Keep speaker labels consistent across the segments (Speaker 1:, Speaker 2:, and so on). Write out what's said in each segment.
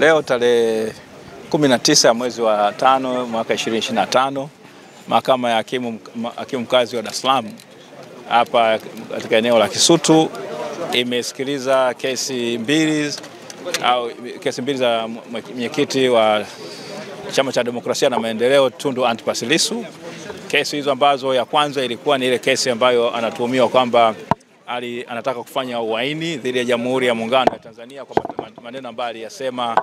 Speaker 1: Leo tarehe 19 mwezi wa 5 mwaka 2025, mahakama ya hakimu mkazi wa Dar es Salaam hapa katika eneo la Kisutu imesikiliza kesi mbili za mwenyekiti wa Chama cha Demokrasia na Maendeleo Tundu Antipas Lissu. Kesi hizo ambazo ya kwanza ilikuwa ni ile kesi ambayo anatuhumiwa kwamba anataka kufanya uhaini dhidi ya Jamhuri ya Muungano wa Tanzania kwa maneno ambayo aliyasema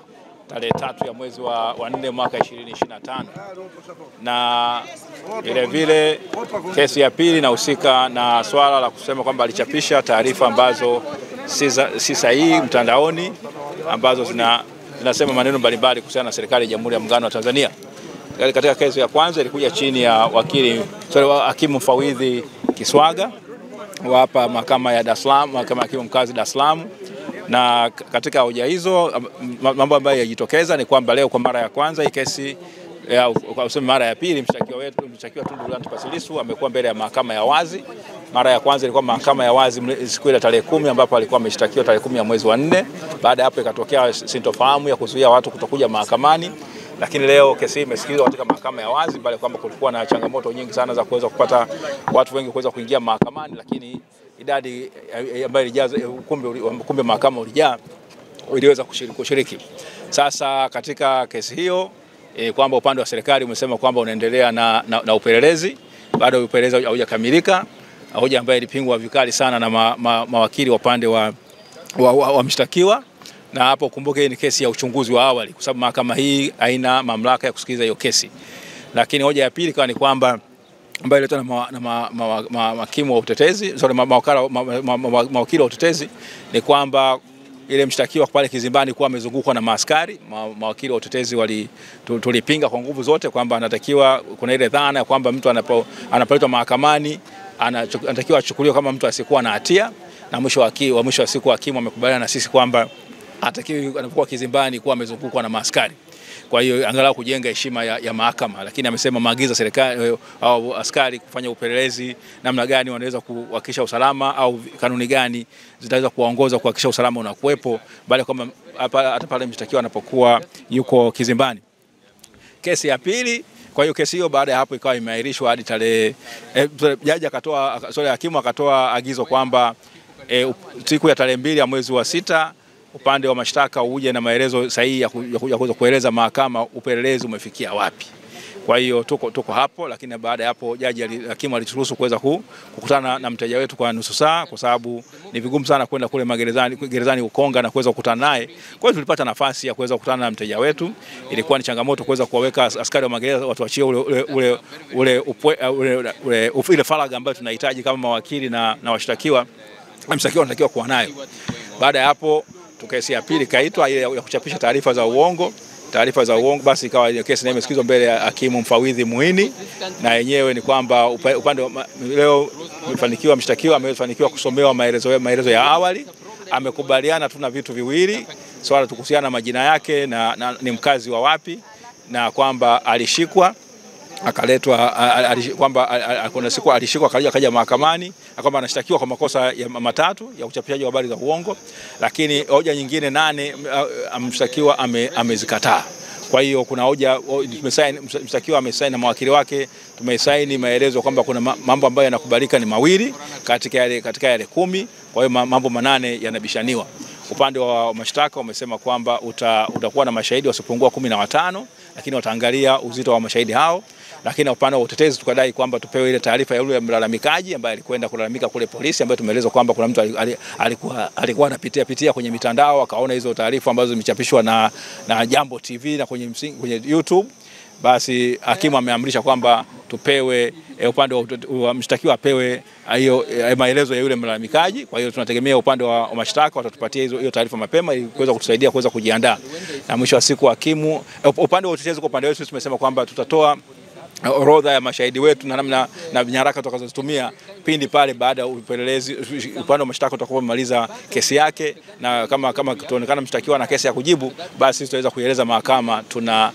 Speaker 1: tarehe 3 ya mwezi wa 4 mwaka 2025. Na vile kesi ya pili inahusika na swala la kusema kwamba alichapisha taarifa ambazo si sahihi mtandaoni ambazo zinasema maneno mbalimbali kuhusiana na serikali ya Jamhuri ya Muungano wa Tanzania. Katika kesi ya kwanza ilikuja chini ya hakimu mfawidhi Kiswaga wa hapa mahakama ya Dar es Salaam, mahakama ya hakimu mkazi Dar es Salaam. Na katika hoja hizo mambo ambayo yajitokeza ni kwamba leo kwa mara ya kwanza hii kesi kwa mara ya pili mshtakiwa Tundu Antipas Lissu amekuwa mbele ya mahakama ya wazi. Mara ya kwanza ilikuwa mahakama ya wazi siku ile tarehe 10 ambapo alikuwa ameshtakiwa tarehe 10 ya mwezi wa 4. Baada ya hapo ikatokea sintofahamu ya kuzuia watu kutokuja mahakamani. Lakini leo kesi imesikilizwa katika mahakama ya wazi, bali kwamba kulikuwa na changamoto nyingi sana za kuweza kupata watu wengi kuweza kuingia mahakamani, lakini idadi ambayo ilijaza ukumbi mahakama ulijaa iliweza kushiriki. Sasa katika kesi hiyo kwamba upande wa serikali umesema kwamba unaendelea na upelelezi, bado upelelezi haujakamilika, hoja ambayo ilipingwa vikali sana na mawakili wa upande wa mshtakiwa. Na hapo kumbuke hii ni kesi ya uchunguzi wa awali kwa sababu mahakama hii haina mamlaka ya kusikiliza hiyo kesi. Lakini hoja ya pili ni kwamba ambayo iletwa na mahakimu wa utetezi, mawakili wa utetezi, ni kwamba ile mshtakiwa pale kizimbani kuwa amezungukwa na maaskari. Mawakili wa utetezi tulipinga kwa nguvu zote kwamba anatakiwa, kuna ile dhana kwamba mtu anapoletwa mahakamani anatakiwa achukuliwe kama mtu asiyekuwa na hatia, na mwisho wa siku hakimu amekubaliana na sisi kwamba atakiwa anapokuwa kizimbani kuwa amezungukwa na maaskari. Kwa hiyo angalau kujenga heshima ya mahakama, lakini amesema maagizo serikali au askari kufanya upelelezi namna gani wanaweza kuhakikisha usalama au kanuni gani zitaweza kuwaongoza kuhakikisha usalama unakuwepo bali kwamba hata pale mshtakiwa anapokuwa yuko kizimbani. Kesi ya pili, kwa hiyo kesi hiyo baada ya hapo ikawa imeahirishwa hadi tarehe hakimu akatoa agizo kwamba siku ya tarehe 2 ya mwezi wa 6 upande wa mashtaka uje na maelezo sahihi ya kuweza kueleza mahakama upelelezi umefikia wapi. Kwa hiyo tuko hapo, lakini baada ya hapo hakimu alituruhusu kuweza kukutana na mteja wetu kwa nusu saa kwa sababu ni vigumu sana kwenda kule gerezani Ukonga na kuweza kukutana naye. Kwa hiyo tulipata nafasi ya kuweza kukutana na mteja wetu. Ilikuwa ni changamoto kuweza kuwaweka askari wa magereza watu achie ile faragha ambayo tunahitaji kama mawakili na washtakiwa. Mshtakiwa anatakiwa kuwa nayo. Baada ya hapo kesi ya pili kaitwa ile ya kuchapisha taarifa za uongo. Basi ikawa kesi na imesikizwa mbele ya hakimu mfawidhi Muhini, na yenyewe ni kwamba upande leo mshtakiwa amefanikiwa kusomewa maelezo ya awali. Amekubaliana tu na vitu viwili, swala kuhusiana na majina yake na ni mkazi wa wapi, na kwamba alishikwa akaletwa kwamba kuna siku alishikwa akaja mahakamani kwamba anashtakiwa kwa makosa ya matatu ya uchapishaji wa habari za uongo, lakini hoja nyingine 8 mshtakiwa amezikataa. Kwa hiyo kuna hoja mshtakiwa amesaini na mawakili wake, tumesaini maelezo kwamba kuna mambo ambayo yanakubalika ni mawili katika yale 10, kwa hiyo mambo 8 yanabishaniwa. Upande wa mashtaka umesema kwamba utakuwa na mashahidi wasipungua 15, lakini wataangalia uzito wa mashahidi hao. Lakini upande wa utetezi tukadai kwamba tupewe ile taarifa ya yule mlalamikaji ambaye alikwenda kulalamika kule polisi, ambaye tumeelezwa kwamba kuna mtu alikuwa anapitia kwenye mitandao akaona hizo taarifa ambazo zimechapishwa na Jambo TV na kwenye YouTube. Basi hakimu ameamrisha kwamba tupewe upande wa mshtakiwa apewe hiyo maelezo ya yule mlalamikaji. Kwa hiyo tunategemea upande wa mashtaka watatupatia hiyo taarifa mapema ili kuweza kutusaidia kuweza kujiandaa. Na mwisho wa siku hakimu upande wa utetezi kwa upande wetu tumesema kwamba tutatoa orodha ya mashahidi wetu na namna na nyaraka tutakazozitumia pindi pale baada ya upelelezi upande wa mashtaka utakapomaliza kesi yake, na kama tutaonekana mshtakiwa na kesi ya kujibu, basi tutaweza kuieleza mahakama tuna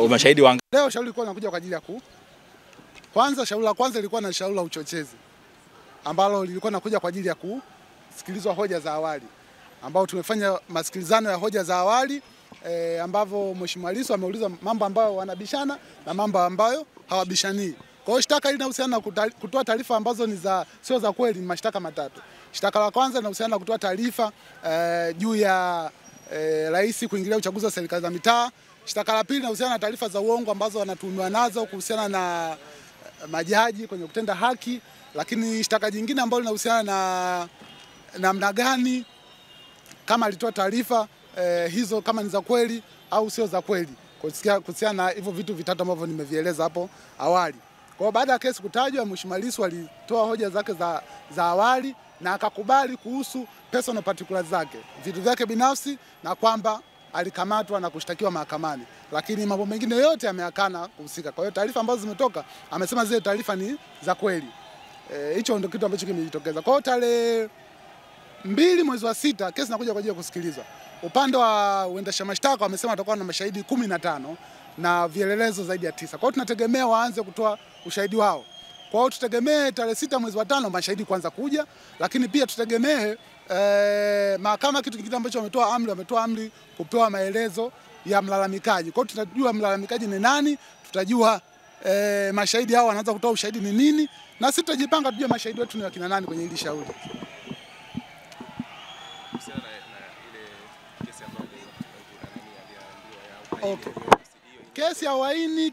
Speaker 1: mashahidi wangapi.
Speaker 2: Leo shauri lilikuwa linakuja kwa ajili ya shauri la kwanza lilikuwa na shauri la uchochezi ambalo lilikuwa linakuja kwa ajili ya kusikilizwa hoja za awali, ambao tumefanya masikilizano ya hoja za awali ambavyo Mheshimiwa Lissu ameuliza mambo ambayo wanabishana na mambo ambayo hawabishani. Kwa hiyo shtaka hili linahusiana na kutoa taarifa ambazo ni sio za kweli, ni mashtaka matatu. Shtaka la kwanza linahusiana na kutoa taarifa juu ya rais kuingilia uchaguzi wa serikali za mitaa. Shtaka la pili linahusiana na taarifa za uongo ambazo wanatuhumiwa nazo kuhusiana na majaji kwenye kutenda haki, lakini shtaka jingine ambalo linahusiana na namna gani kama alitoa taarifa hizo kama ni za kweli au sio za kweli, kuhusiana na hivyo vitu vitatu ambavyo nimevieleza hapo awali. Kwa baada ya kesi kutajwa, Mheshimiwa Lissu alitoa hoja zake za awali na akakubali kuhusu personal particulars zake, vitu vyake binafsi, na kwamba alikamatwa na kushtakiwa mahakamani, lakini mambo mengine yote ameyakana kuhusika. Kwa hiyo taarifa ambazo zimetoka amesema zile taarifa ni za kweli. Hicho ndio kitu ambacho kimejitokeza. Kwa hiyo tarehe 2 mwezi wa 6 kesi inakuja kwa ajili ya kusikilizwa. Upande wa uendesha mashtaka wamesema watakuwa na mashahidi 15 na vielelezo zaidi ya 9. Kwa hiyo tunategemea waanze kutoa ushahidi wao. Kwa hiyo tutegemee tarehe 6 mwezi wa 5 mashahidi kwanza kuja, lakini pia tutegemee mahakama kitu kingine ambacho wametoa amri kupewa maelezo ya mlalamikaji. Kwa hiyo tutajua mlalamikaji ni nani, tutajua mashahidi hao wanaanza kutoa ushahidi ni nini, na sisi tutajipanga tujue mashahidi wetu ni wakina nani kwenye hili shauri. Okay. Kesi ya Waini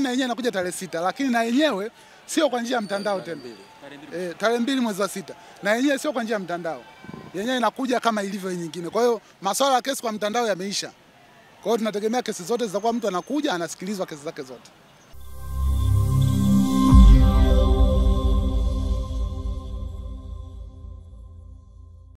Speaker 2: yenyewe inakuja tarehe 6, lakini na yenyewe sio kwa njia ya mtandao tena. Tarehe 2 mwezi wa 6. Na yenyewe sio kwa njia ya mtandao. Yenyewe inakuja kama ilivyo nyingine. Kwa hiyo masuala ya kesi kwa mtandao yameisha. Kwa hiyo tunategemea kesi zote zitakuwa mtu anakuja anasikilizwa kesi zake zote.